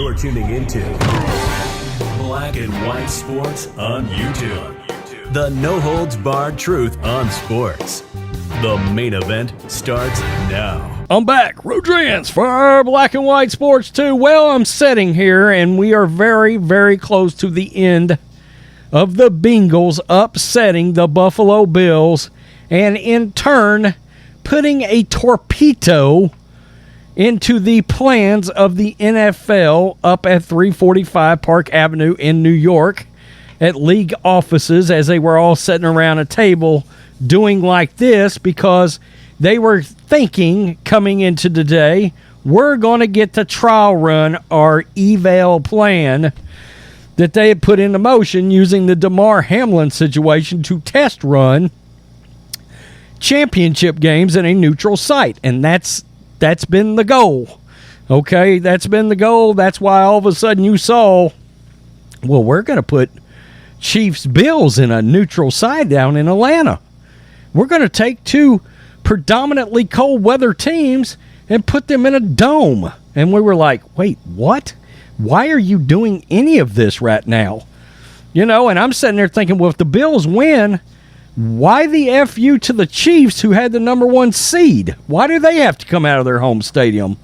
You're tuning into Black and White Sports on YouTube. The no-holds-barred truth on sports. The main event starts now. I'm back, Rodrance, for Black and White Sports 2. Well, I'm sitting here, and we are very, very close to the end of the Bengals upsetting the Buffalo Bills, and in turn, putting a torpedo into the plans of the NFL up at 345 Park Avenue in New York at league offices as they were all sitting around a table doing like this because they were thinking coming into today, we're going to get to trial run our eval plan that they had put into motion using the Damar Hamlin situation to test run championship games in a neutral site. And that's been the goal. Okay, that's been the goal. That's why all of a sudden you saw, well, we're going to put Chiefs Bills in a neutral site down in Atlanta. We're going to take two predominantly cold weather teams and put them in a dome. And we were like, wait, what? Why are you doing any of this right now? You know, and I'm sitting there thinking, well, if the Bills win, why the FU to the Chiefs who had the number one seed? Why do they have to come out of their home stadium?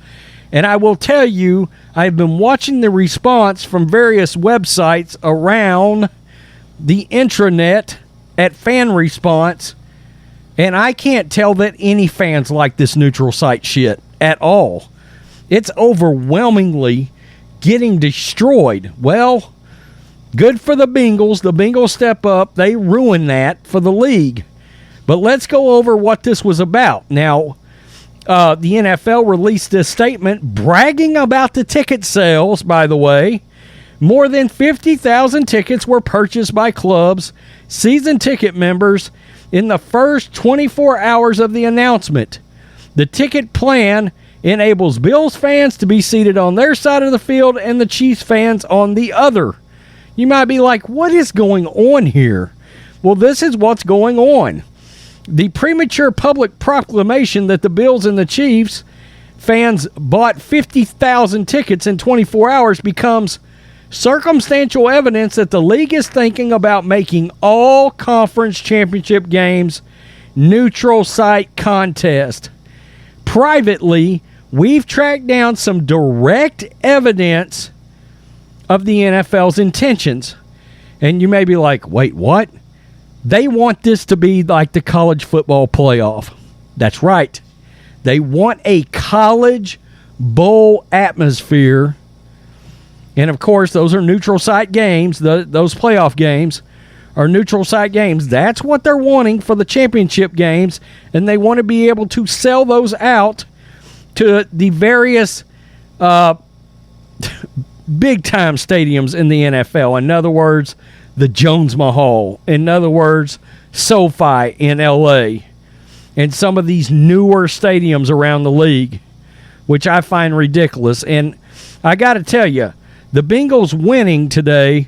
And I will tell you, I've been watching the response from various websites around the intranet at fan response, and I can't tell that any fans like this neutral site shit at all. It's overwhelmingly getting destroyed. Well, good for the Bengals. The Bengals step up. They ruin that for the league. But let's go over what this was about. Now, the NFL released this statement bragging about the ticket sales, by the way. More than 50,000 tickets were purchased by clubs, season ticket members, in the first 24 hours of the announcement. The ticket plan enables Bills fans to be seated on their side of the field and the Chiefs fans on the other. You might be like, what is going on here? Well, this is what's going on. The premature public proclamation that the Bills and the Chiefs fans bought 50,000 tickets in 24 hours becomes circumstantial evidence that the league is thinking about making all conference championship games neutral site contest. Privately, we've tracked down some direct evidence of the NFL's intentions. And you may be like, wait, what? They want this to be like the college football playoff. That's right. They want a college bowl atmosphere. And, of course, those are neutral site games. Those playoff games are neutral site games. That's what they're wanting for the championship games. And they want to be able to sell those out to the various big-time stadiums in the NFL. In other words, the Jones Mahal. In other words, SoFi in L.A. And some of these newer stadiums around the league, which I find ridiculous. And I got to tell you, the Bengals winning today,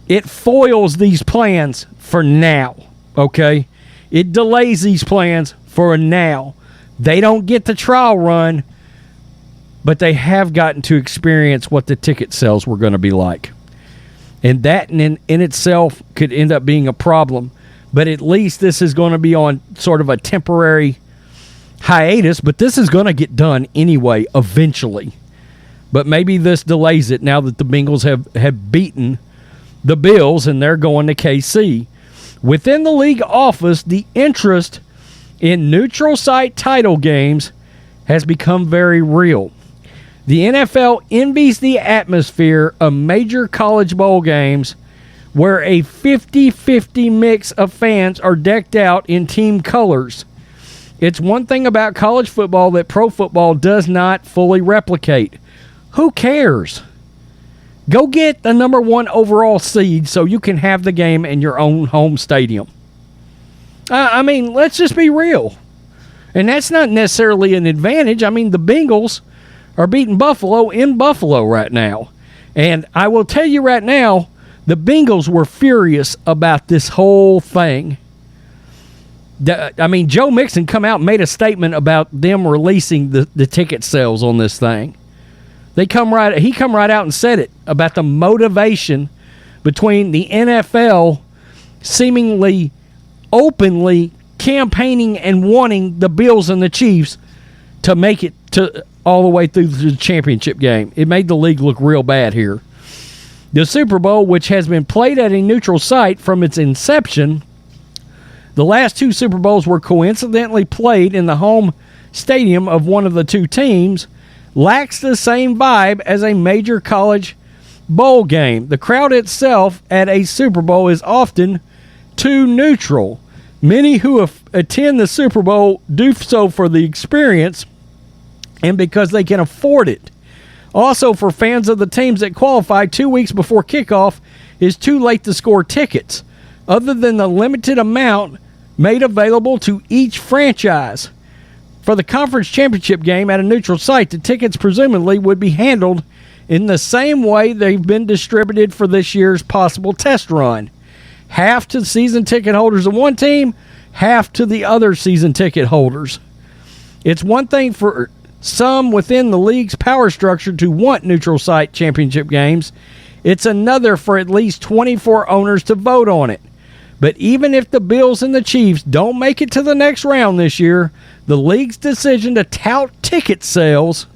it foils these plans for now, okay? It delays these plans for now. They don't get the trial run, but they have gotten to experience what the ticket sales were going to be like. And that in itself could end up being a problem, but at least this is going to be on sort of a temporary hiatus, but this is going to get done anyway eventually. But maybe this delays it now that the Bengals have beaten the Bills and they're going to KC. Within the league office, the interest in neutral site title games has become very real. The NFL envies the atmosphere of major college bowl games where a 50-50 mix of fans are decked out in team colors. It's one thing about college football that pro football does not fully replicate. Who cares? Go get the number one overall seed so you can have the game in your own home stadium. I mean, let's just be real. And that's not necessarily an advantage. I mean, the Bengals are beating Buffalo in Buffalo right now. And I will tell you right now, the Bengals were furious about this whole thing. I mean, Joe Mixon come out and made a statement about them releasing the ticket sales on this thing. He come right out and said it about the motivation between the NFL seemingly openly campaigning and wanting the Bills and the Chiefs to make it to all the way through the championship game. It made the league look real bad here. The Super Bowl, which has been played at a neutral site from its inception, the last 2 Super Bowls were coincidentally played in the home stadium of one of the 2 teams, lacks the same vibe as a major college bowl game. The crowd itself at a Super Bowl is often too neutral. Many who attend the Super Bowl do so for the experience and because they can afford it. Also, for fans of the teams that qualify 2 weeks before kickoff, it's too late to score tickets, other than the limited amount made available to each franchise. For the conference championship game at a neutral site, the tickets presumably would be handled in the same way they've been distributed for this year's possible test run. Half to season ticket holders of one team, half to the other season ticket holders. It's one thing for some within the league's power structure to want neutral site championship games. It's another for at least 24 owners to vote on it. But even if the Bills and the Chiefs don't make it to the next round this year, the league's decision to tout ticket sales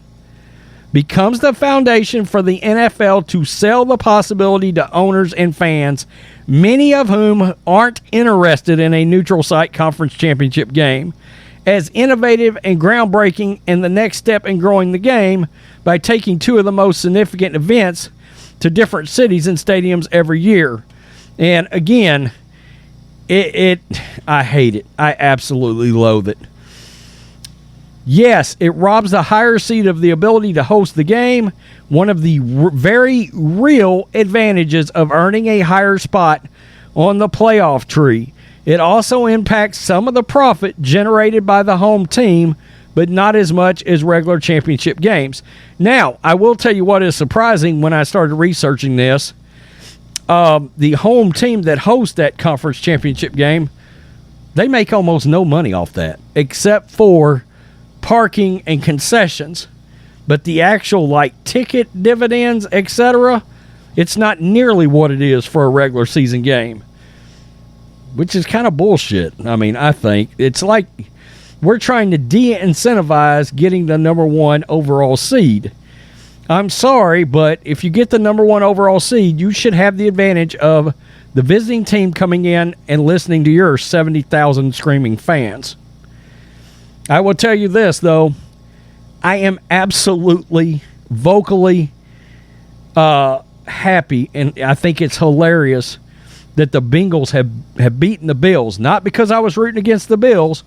becomes the foundation for the NFL to sell the possibility to owners and fans, many of whom aren't interested in a neutral site conference championship game, as innovative and groundbreaking and the next step in growing the game by taking 2 of the most significant events to different cities and stadiums every year. And again, I hate it. I absolutely loathe it. Yes, it robs the higher seed of the ability to host the game, one of the very real advantages of earning a higher spot on the playoff tree. It also impacts some of the profit generated by the home team, but not as much as regular championship games. Now, I will tell you what is surprising when I started researching this. The home team that hosts that conference championship game, they make almost no money off that, except for parking and concessions. But the actual ticket dividends, etc., it's not nearly what it is for a regular season game, which is kind of bullshit. I mean, I think it's like we're trying to de-incentivize getting the number 1 overall seed. I'm sorry, but if you get the number 1 overall seed, you should have the advantage of the visiting team coming in and listening to your 70,000 screaming fans. I will tell you this, though. I am absolutely vocally happy, and I think it's hilarious that the Bengals have beaten the Bills. Not because I was rooting against the Bills,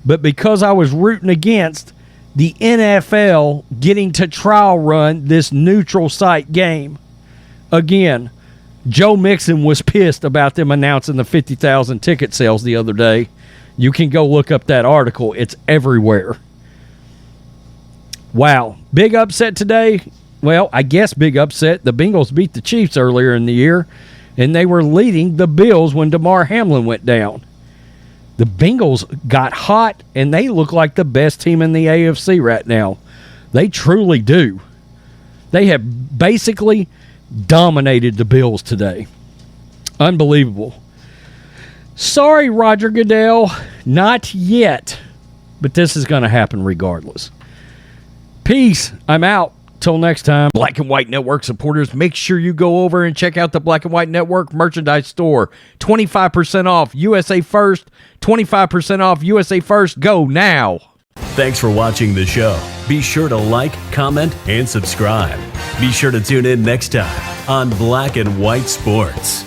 but because I was rooting against the NFL getting to trial run this neutral site game. Again, Joe Mixon was pissed about them announcing the 50,000 ticket sales the other day. You can go look up that article. It's everywhere. Wow. Big upset today. Well, I guess big upset. The Bengals beat the Chiefs earlier in the year, and they were leading the Bills when Damar Hamlin went down. The Bengals got hot, and they look like the best team in the AFC right now. They truly do. They have basically dominated the Bills today. Unbelievable. Sorry, Roger Goodell, not yet. But this is going to happen regardless. Peace. I'm out. Till next time. Black and White Network supporters, make sure you go over and check out the Black and White Network merchandise store. 25% off USA First. 25% off USA First. Go now. Thanks for watching the show. Be sure to like, comment, and subscribe. Be sure to tune in next time on Black and White Sports.